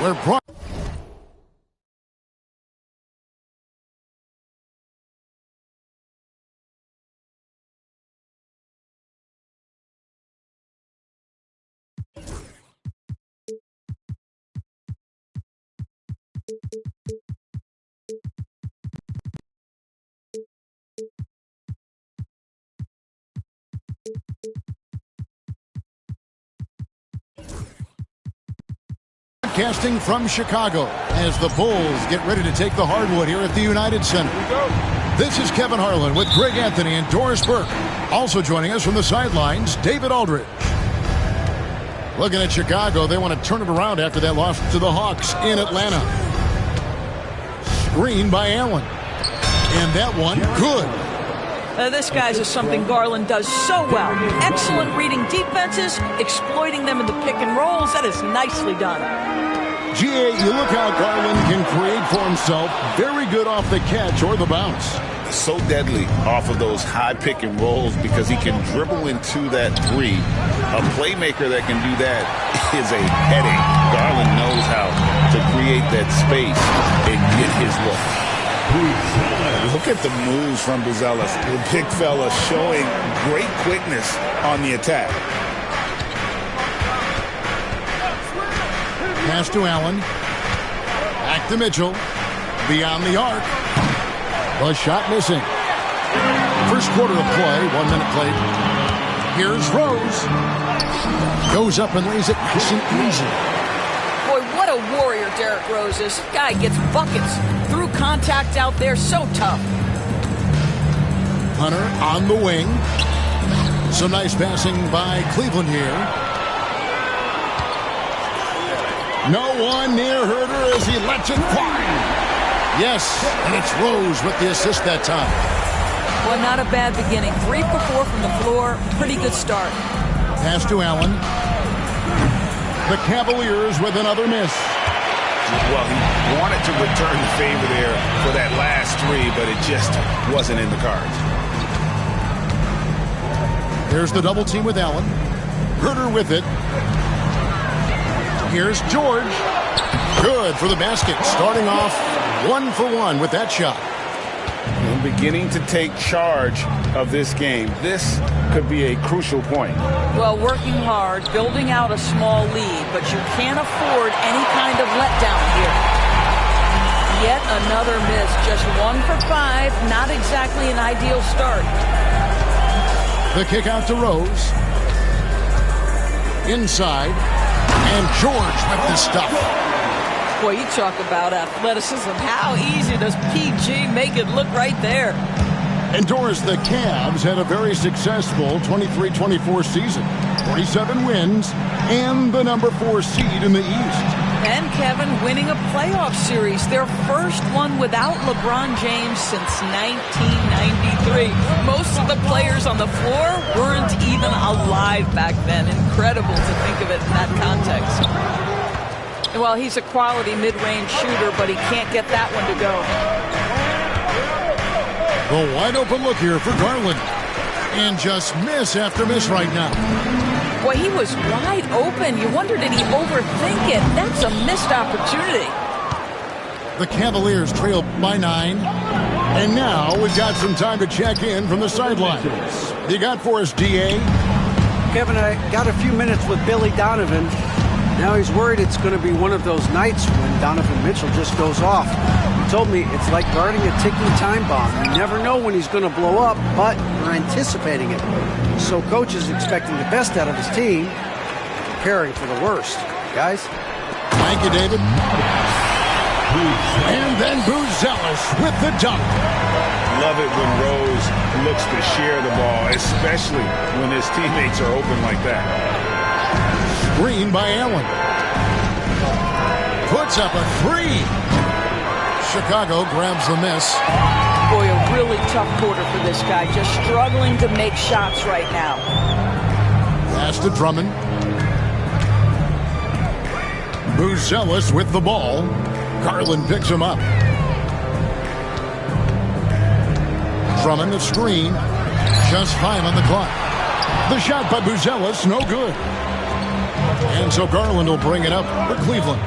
We're broadcasting from Chicago as the Bulls get ready to take the hardwood here at the United Center. This is Kevin Harlan with Greg Anthony and Doris Burke. Also joining us from the sidelines, David Aldridge. Looking at Chicago, they want to turn it around after that loss to the Hawks in Atlanta. Screen by Allen. And that one, good. This, guys, is something Garland does so well. Excellent reading defenses, exploiting them in the pick and rolls. That is nicely done. GA, you look how Garland can create for himself. Very good off the catch or the bounce. So deadly off of those high pick and rolls because he can dribble into that three. A playmaker that can do that is a headache. Garland knows how to create that space and get his look. Look at the moves from Buzelis. The big fella showing great quickness on the attack. Pass to Allen. Back to Mitchell. Beyond the arc. The shot missing. First quarter of play. 1 minute played. Here's Rose. Goes up and lays it nice and easy. Boy, what a warrior Derrick Rose is. Guy gets buckets. Through contact out there. So tough. Hunter on the wing. Some nice passing by Cleveland here. No one near Herder as he lets it fly. Yes, and it's Rose with the assist that time. Well, not a bad beginning. 3 for 4 from the floor. Pretty good start. Pass to Allen. The Cavaliers with another miss. Well, he wanted to return the favor there for that last three, but it just wasn't in the cards. Here's the double team with Allen. Herder with it. Here's George. Good for the basket. Starting off 1 for 1 with that shot. And beginning to take charge of this game. This could be a crucial point. Well, working hard, building out a small lead, but you can't afford any kind of letdown here. Yet another miss. Just 1 for 5. Not exactly an ideal start. The kick out to Rose. Inside. And George with the stuff. Boy, you talk about athleticism. How easy does PG make it look right there? And Doris, the Cavs had a very successful 23-24 season. 47 wins and the number 4 seed in the East. And Kevin winning a playoff series, their first one without LeBron James since 1993. Most of the players on the floor weren't even alive back then. Incredible to think of it in that context. Well, he's a quality mid-range shooter, but he can't get that one to go. The wide open look here for Garland. And just miss after miss right now. Boy, he was wide open. You wonder, did he overthink it? That's a missed opportunity. The Cavaliers trail by 9. And now we've got some time to check in from the sidelines. You got for us, D.A.? Kevin, I got a few minutes with Billy Donovan. Now he's worried it's going to be one of those nights when Donovan Mitchell just goes off. He told me it's like guarding a ticking time bomb. You never know when he's going to blow up, but you're anticipating it. So coach is expecting the best out of his team, preparing for the worst. Guys? Thank you, David. And then Buzelis with the dunk. Love it when Rose looks to share the ball, especially when his teammates are open like that. Screen by Allen. Puts up a 3. Chicago grabs the miss. Boy, a really tough quarter for this guy. Just struggling to make shots right now. Pass to Drummond. Buzelis with the ball. Garland picks him up. Drummond, the screen. Just 5 on the clock. The shot by Buzelis, no good. And so Garland will bring it up for Cleveland.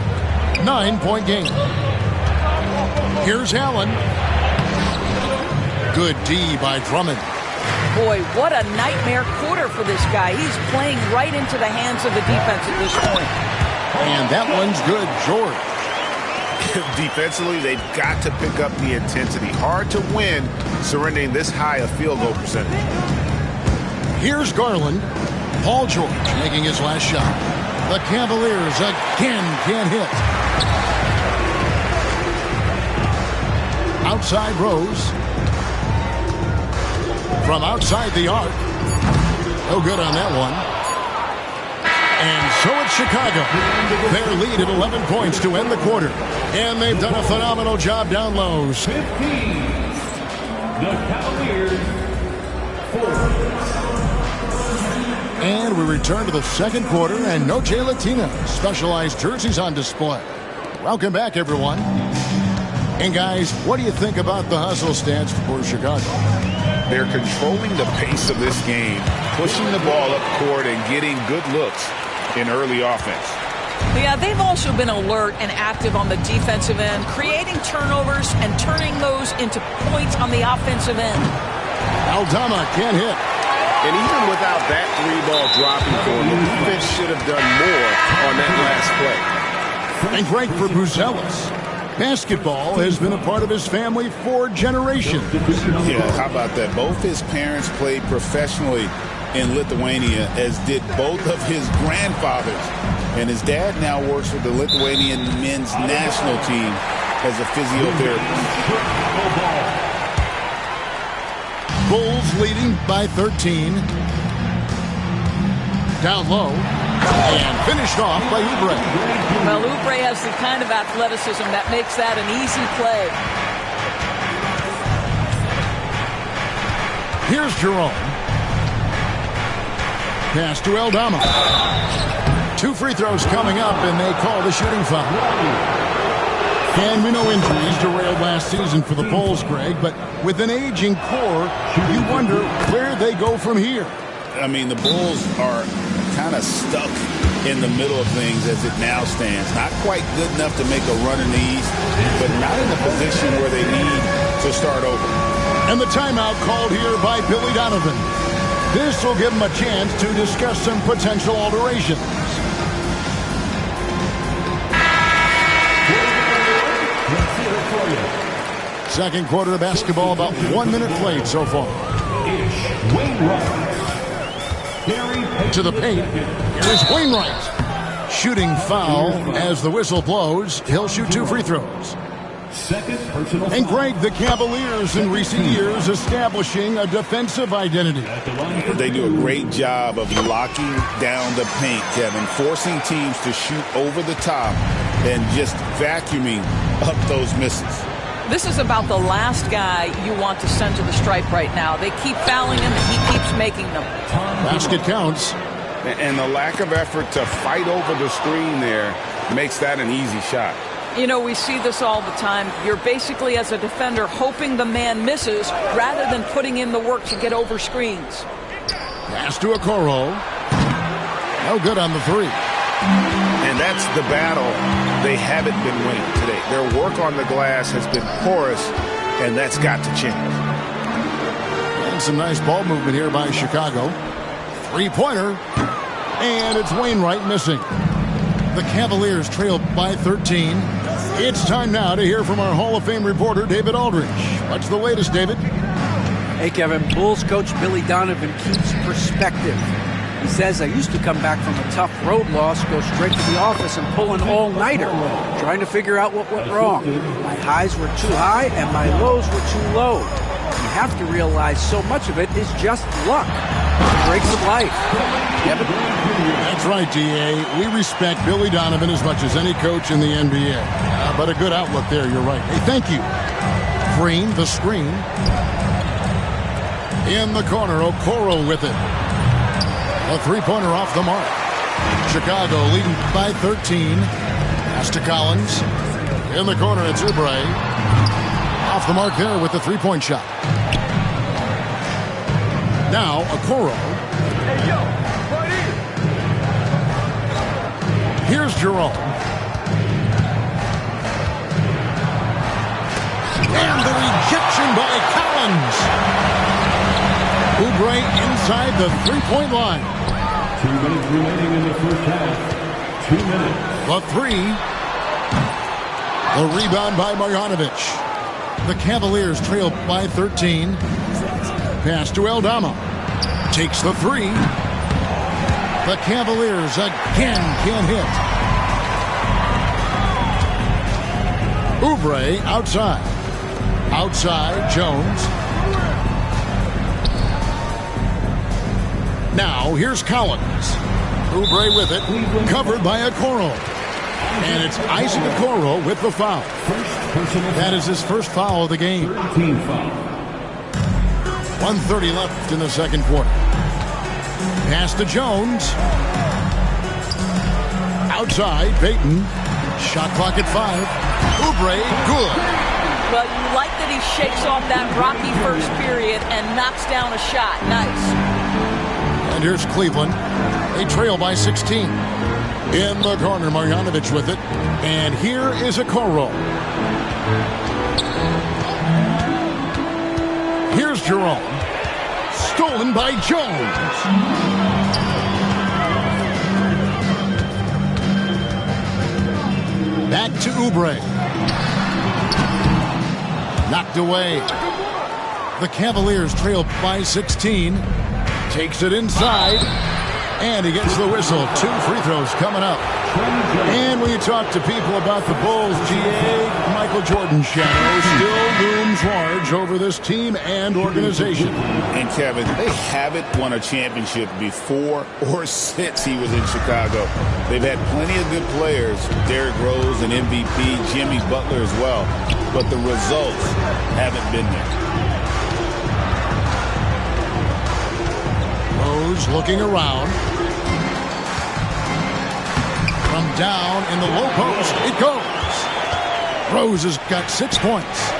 9-point game. Here's Allen. Good D by Drummond. Boy, what a nightmare quarter for this guy. He's playing right into the hands of the defense at this point. And that one's good, George. Defensively, they've got to pick up the intensity. Hard to win surrendering this high a field goal percentage. Here's Garland. Paul George making his last shot. The Cavaliers again can't hit. Outside Rose. From outside the arc. No good on that one. And so it's Chicago. Their lead at 11 points to end the quarter. And they've done a phenomenal job down low. 15. The Cavaliers 4. And we return to the second quarter, and no Jay Latina. Specialized jerseys on display. Welcome back, everyone. And guys, what do you think about the hustle stance for Chicago? They're controlling the pace of this game, pushing the ball up court and getting good looks in early offense. Yeah, they've also been alert and active on the defensive end, creating turnovers and turning those into points on the offensive end. Aldama can't hit. And even without that three-ball dropping for him, the defense should have done more on that last play. And great for Buzelis. Basketball has been a part of his family for generations. Yeah, how about that? Both his parents played professionally in Lithuania, as did both of his grandfathers. And his dad now works with the Lithuanian men's national team as a physiotherapist. Bulls leading by 13. Down low. And finished off by Oubre. Well, Oubre has the kind of athleticism that makes that an easy play. Here's Jerome. Pass to Aldama. 2 free throws coming up, and they call the shooting foul. And we know injuries derailed last season for the Bulls, Greg, but with an aging core, you wonder where they go from here. I mean, the Bulls are kind of stuck in the middle of things as it now stands. Not quite good enough to make a run in the East, but not in a position where they need to start over. And the timeout called here by Billy Donovan. This will give him a chance to discuss some potential alterations. Second quarter of basketball, about 1 minute played so far. To the paint. Here is Wainwright. Shooting foul as the whistle blows. He'll shoot 2 free throws. And Greg, the Cavaliers in recent years establishing a defensive identity. They do a great job of locking down the paint, Kevin, forcing teams to shoot over the top and just vacuuming up those misses. This is about the last guy you want to send to the stripe right now. They keep fouling him, and he keeps making them. Basket counts. And the lack of effort to fight over the screen there makes that an easy shot. You know, we see this all the time. You're basically, as a defender, hoping the man misses rather than putting in the work to get over screens. Pass to Okoro. No good on the 3. And that's the battle they haven't been winning today. Their work on the glass has been porous, and that's got to change. And some nice ball movement here by Chicago. 3-pointer. And it's Wainwright missing. The Cavaliers trail by 13. It's time now to hear from our Hall of Fame reporter, David Aldridge. What's the latest, David? Hey, Kevin. Bulls coach Billy Donovan keeps perspective. He says, I used to come back from a tough road loss, go straight to the office and pull an all-nighter, trying to figure out what went wrong. My highs were too high and my lows were too low. You have to realize so much of it is just luck. Breaks of life. Kevin? That's right, D.A. We respect Billy Donovan as much as any coach in the NBA. But a good outlook there, you're right. Hey, thank you. Green, the screen. In the corner, Okoro with it. A 3-pointer off the mark. Chicago leading by 13. Pass to Collins. In the corner, it's Oubre. Off the mark there with the 3-point shot. Now, Okoro. Here's Jerome. And the rejection by Collins. Oubre inside the three-point line. 2 minutes remaining in the first half. 2 minutes. The three. The rebound by Marjanovic. The Cavaliers trail by 13. Pass to Aldama. Takes the three. The Cavaliers again can't hit. Oubre outside. Outside, Jones. Now, here's Collins. Oubre with it. Covered by Okoro. And it's Isaac Okoro with the foul. That is his first foul of the game. 1:30 left in the second quarter. Pass to Jones. Outside, Payton. Shot clock at 5. Oubre, good. Well, you like that he shakes off that rocky first period and knocks down a shot. Nice. And here's Cleveland. They trail by 16. In the corner, Marjanovic with it. And here is Okoro. Here's Jerome. Stolen by Jones. Back to Oubre. Knocked away. The Cavaliers trail by 16. Takes it inside. And he gets the whistle. 2 free throws coming up. And when you talk to people about the Bulls, GA, Michael Jordan's shadow still looms large over this team and organization. And Kevin, they haven't won a championship before or since he was in Chicago. They've had plenty of good players, Derrick Rose and MVP, Jimmy Butler as well, but the results haven't been there. Rose looking around. From down in the low post, it goes. Rose has got 6 points.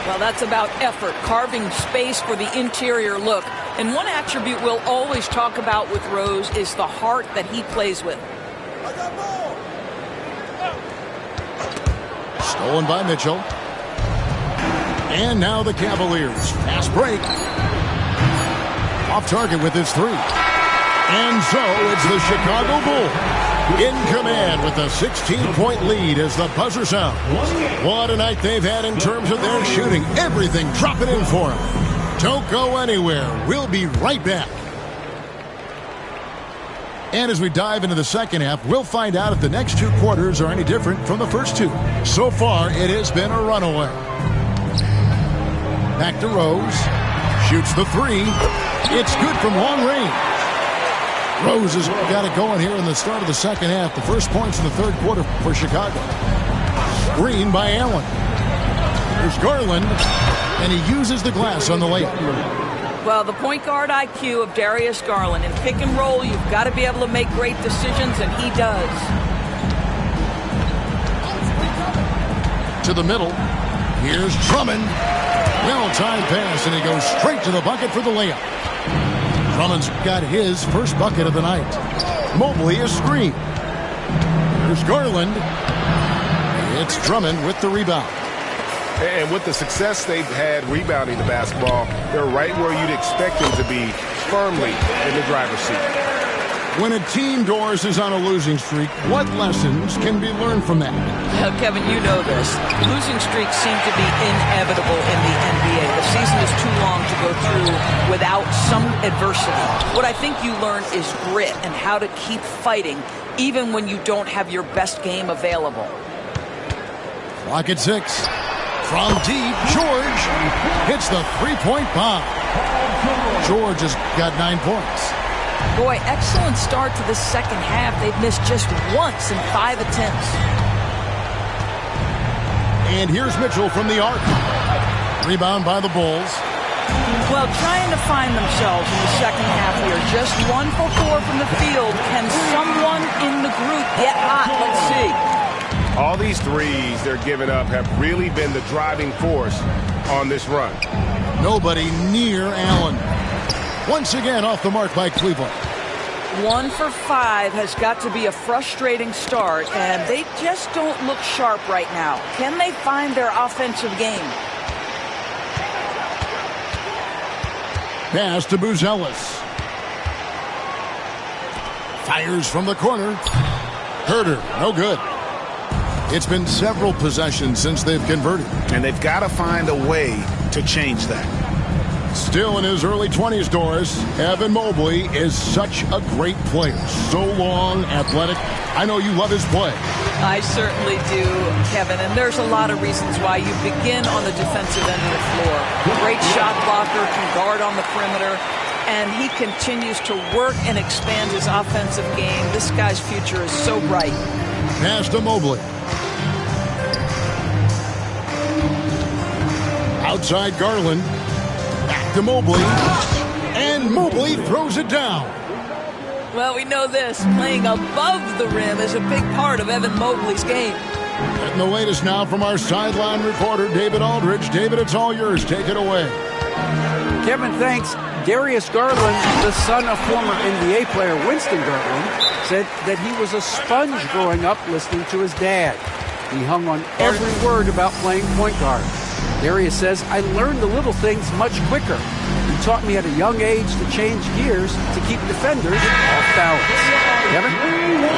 Well, that's about effort, carving space for the interior look. And one attribute we'll always talk about with Rose is the heart that he plays with. Stolen by Mitchell. And now the Cavaliers. Fast break. Off target with his three. And so it's the Chicago Bulls in command with a 16-point lead as the buzzer sounds. What a night they've had in terms of their shooting. Everything dropping in for them. Don't go anywhere. We'll be right back. And as we dive into the second half, we'll find out if the next 2 quarters are any different from the first 2. So far, it has been a runaway. Back to Rose. Shoots the three. It's good from long range. Rose has got it going here in the start of the second half. The first points in the third quarter for Chicago. Screen by Allen. There's Garland, and he uses the glass on the layup. Well, the point guard IQ of Darius Garland. In pick and roll, you've got to be able to make great decisions, and he does. To the middle. Here's Drummond. Well-timed pass, and he goes straight to the bucket for the layup. Drummond's got his first bucket of the night. Mobley is screen. There's Garland. It's Drummond with the rebound. And with the success they've had rebounding the basketball, they're right where you'd expect them to be, firmly in the driver's seat. When a team, Doris, is on a losing streak, what lessons can be learned from that? Well, Kevin, you know this. Losing streaks seem to be inevitable in the NBA. The season is too long to go through without some adversity. What I think you learn is grit and how to keep fighting even when you don't have your best game available. Clock at 6. From deep, George hits the three-point bomb. George has got 9 points. Boy, excellent start to the second half. They've missed just once in 5 attempts. And here's Mitchell from the arc. Rebound by the Bulls. Well, trying to find themselves in the second half here. Just 1 for 4 from the field. Can someone in the group get hot? Let's see. All these threes they're giving up have really been the driving force on this run. Nobody near Allen. Once again off the mark by Cleveland. 1 for 5 has got to be a frustrating start, and they just don't look sharp right now. Can they find their offensive game? Pass to Buzelis. Fires from the corner. Herder, no good. It's been several possessions since they've converted. And they've got to find a way to change that. Still in his early 20s, Doris, Evan Mobley is such a great player. So long, athletic. I know you love his play. I certainly do, Kevin, and there's a lot of reasons why you begin on the defensive end of the floor. Great shot blocker, can guard on the perimeter, and he continues to work and expand his offensive game. This guy's future is so bright. Pass to Mobley. Outside Garland. Back to Mobley. And Mobley throws it down. Well, we know this. Playing above the rim is a big part of Evan Mobley's game. And the latest now from our sideline reporter, David Aldridge. David, it's all yours. Take it away. Kevin, thanks. Darius Garland, the son of former NBA player Winston Garland, said that he was a sponge growing up listening to his dad. He hung on every word about playing point guard. Darius says, I learned the little things much quicker. He taught me at a young age to change gears to keep defenders off balance. Kevin?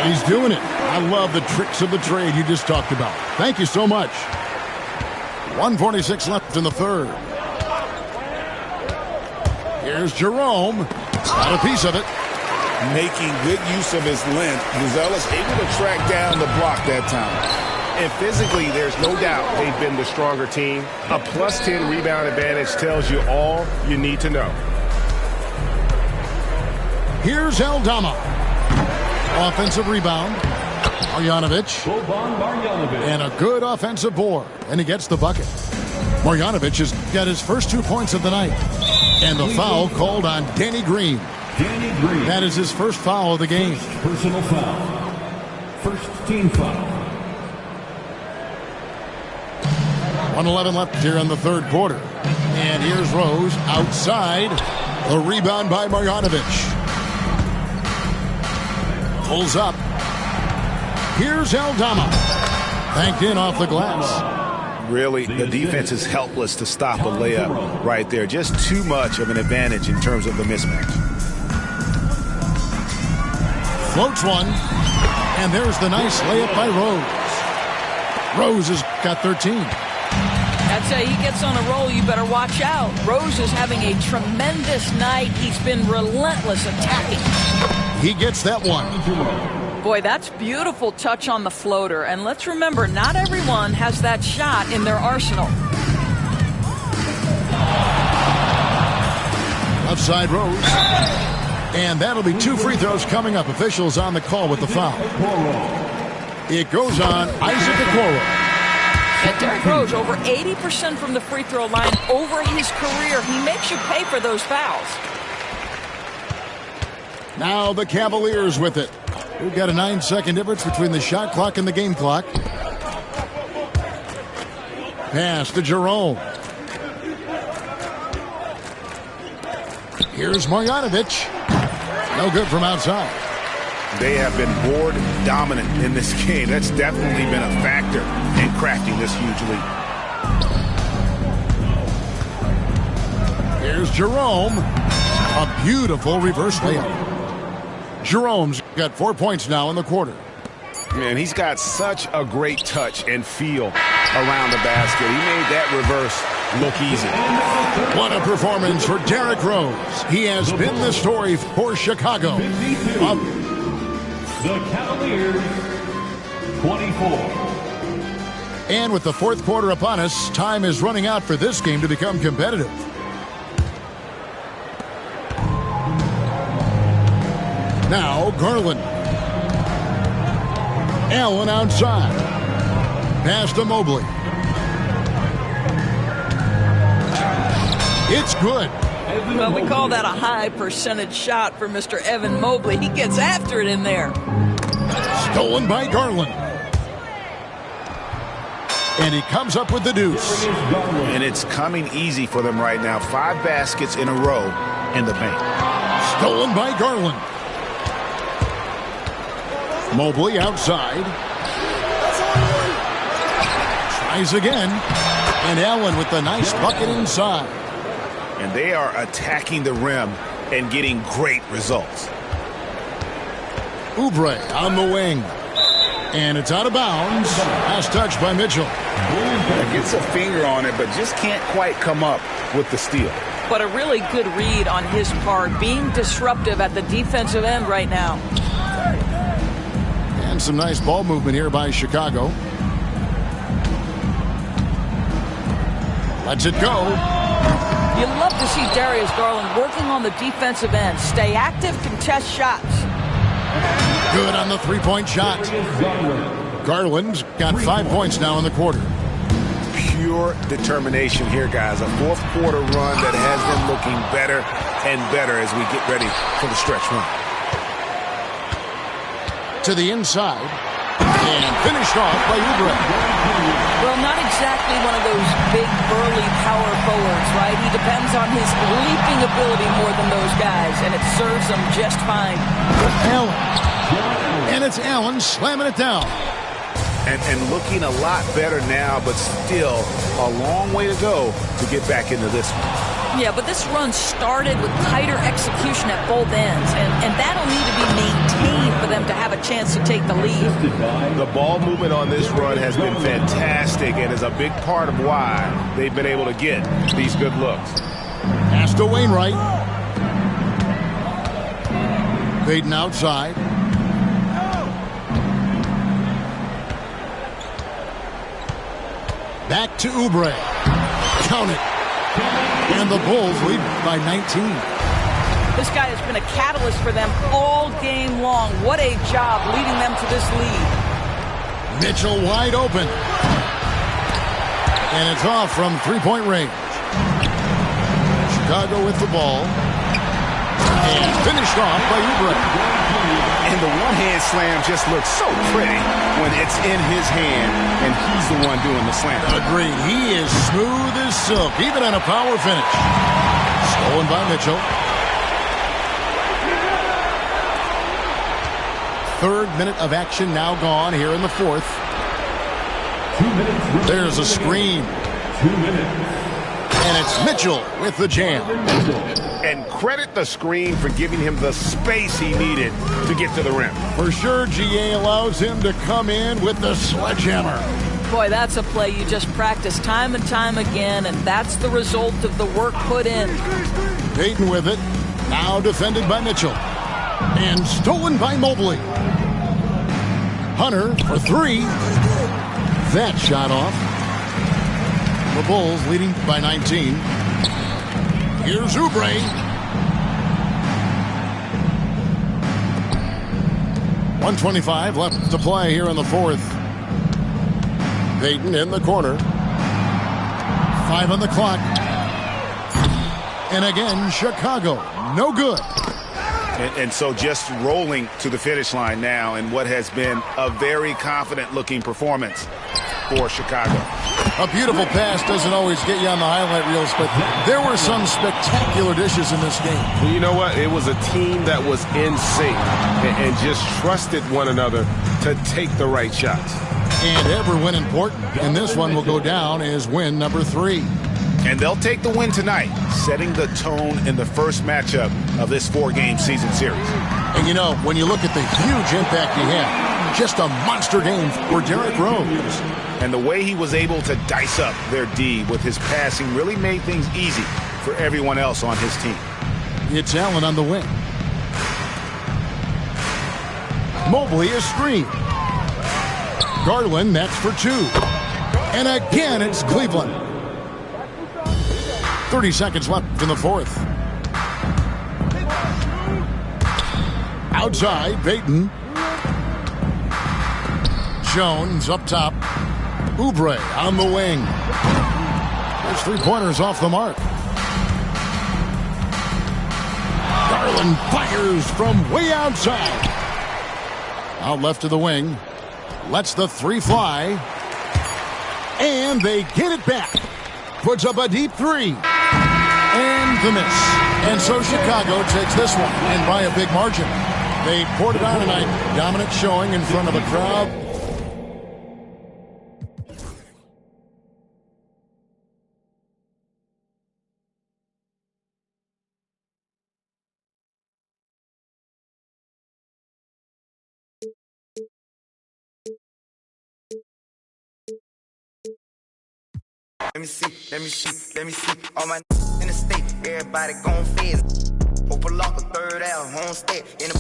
He's doing it. I love the tricks of the trade you just talked about. Thank you so much. 1:46 left in the third. Here's Jerome. Got a piece of it. Making good use of his length. Buzelis able to track down the block that time. And physically, there's no doubt they've been the stronger team. A plus 10 rebound advantage tells you all you need to know. Here's Aldama. Offensive rebound. Marjanovic. And a good offensive board. And he gets the bucket. Marjanovic has got his first 2 points of the night. And the foul called on Danny Green. That is his first foul of the game. Personal foul. First team foul. 1:11 left here in the third quarter. And here's Rose outside. The rebound by Marjanovic. Pulls up. Here's Aldama. Banked in off the glass. Really, the defense is helpless to stop a layup right there. Just too much of an advantage in terms of the mismatch. Floats one. And there's the nice layup by Rose. Rose has got 13. I'd say he gets on a roll, you better watch out. Rose is having a tremendous night. He's been relentless attacking. He gets that one. Boy, that's beautiful touch on the floater. And let's remember, not everyone has that shot in their arsenal. Left side Rose. And that'll be 2 free throws coming up. Officials on the call with the foul. It goes on Isaac Okoro. And Derrick Rose, over 80% from the free throw line over his career. He makes you pay for those fouls. Now the Cavaliers with it. We've got a 9-second difference between the shot clock and the game clock. Pass to Jerome. Here's Marjanovic. No good from outside. They have been board dominant in this game. That's definitely been a factor in cracking this huge lead. Here's Jerome. A beautiful reverse layup. Jerome's got 4 points now in the quarter. Man, he's got such a great touch and feel around the basket. He made that reverse look easy. What a performance for Derrick Rose. He has been the story for Chicago. The Cavaliers, 24. And with the fourth quarter upon us, time is running out for this game to become competitive. Now Garland. Allen outside. Pass to Mobley. It's good. Well, we call that a high percentage shot for Mr. Evan Mobley. He gets after it in there. Stolen by Garland. And he comes up with the deuce. And it's coming easy for them right now. 5 baskets in a row in the paint. Stolen by Garland. Mobley outside. Tries again. And Allen with the nice bucket inside. and they are attacking the rim and getting great results. Oubre on the wing. And it's out of bounds. Last touch by Mitchell. Gets a finger on it, but just can't quite come up with the steal. But a really good read on his part, being disruptive at the defensive end right now. And some nice ball movement here by Chicago. Lets it go. You love to see Darius Garland working on the defensive end. Stay active, contest shots. Good on the three-point shot. Garland's got 5 points now in the quarter. Pure determination here, guys. A fourth quarter run that has them looking better and better as we get ready for the stretch run. To the inside. And finished off by Oubre. Well, not exactly one of those big, burly power forwards, right? He depends on his leaping ability more than those guys, and it serves him just fine. Allen. And it's Allen slamming it down. And looking a lot better now, but still a long way to go to get back into this one. Yeah, but this run started with tighter execution at both ends, and that'll need to be maintained for them to have a chance to take the lead. The ball movement on this run has been fantastic and is a big part of why they've been able to get these good looks. Pass to Wainwright. Baden outside. Back to Oubre. Count it. And the Bulls lead by 19. This guy has been a catalyst for them all game long. What a job leading them to this lead. Mitchell wide open. And it's off from three-point range. Chicago with the ball. And finished off by Oubre. And the one-hand slam just looks so pretty when it's in his hand and he's the one doing the slam. Agreed. He is smooth as silk, even on a power finish. Stolen by Mitchell. Third minute of action now gone here in the fourth. 2 minutes. There's a screen. 2 minutes. And it's Mitchell with the jam. And credit the screen for giving him the space he needed to get to the rim. For sure, GA allows him to come in with the sledgehammer. Boy, that's a play you just practice time and time again, and that's the result of the work put in. Payton with it. Now defended by Mitchell. And stolen by Mobley. Hunter for three. That shot off. The Bulls leading by 19. Here's Oubre. .125 left to play here in the fourth. Payton in the corner. 5 on the clock. And again, Chicago. No good. And so just rolling to the finish line now in what has been a very confident-looking performance for Chicago. A beautiful pass doesn't always get you on the highlight reels, but there were some spectacular dishes in this game. Well, you know what? It was a team that was in sync and just trusted one another to take the right shots. And every win important. And this one will go down as win number 3. And they'll take the win tonight, setting the tone in the first matchup of this 4-game season series. And you know, when you look at the huge impact he had, just a monster game for Derrick Rose. And the way he was able to dice up their D with his passing really made things easy for everyone else on his team. It's Allen on the wing. Mobley a screen. Garland, that's for 2. And again, it's Cleveland. 30 seconds left in the fourth. Outside, Payton. Jones up top. Oubre on the wing. There's 3-pointers off the mark. Garland fires from way outside. Out left to the wing. Lets the 3 fly. And they get it back. Puts up a deep 3. And the miss. And so Chicago takes this one, and by a big margin. They poured it on tonight. Dominant showing in front of a crowd Let me see. All my in the state, everybody gon' fizz. Open lock a third out, homestead in the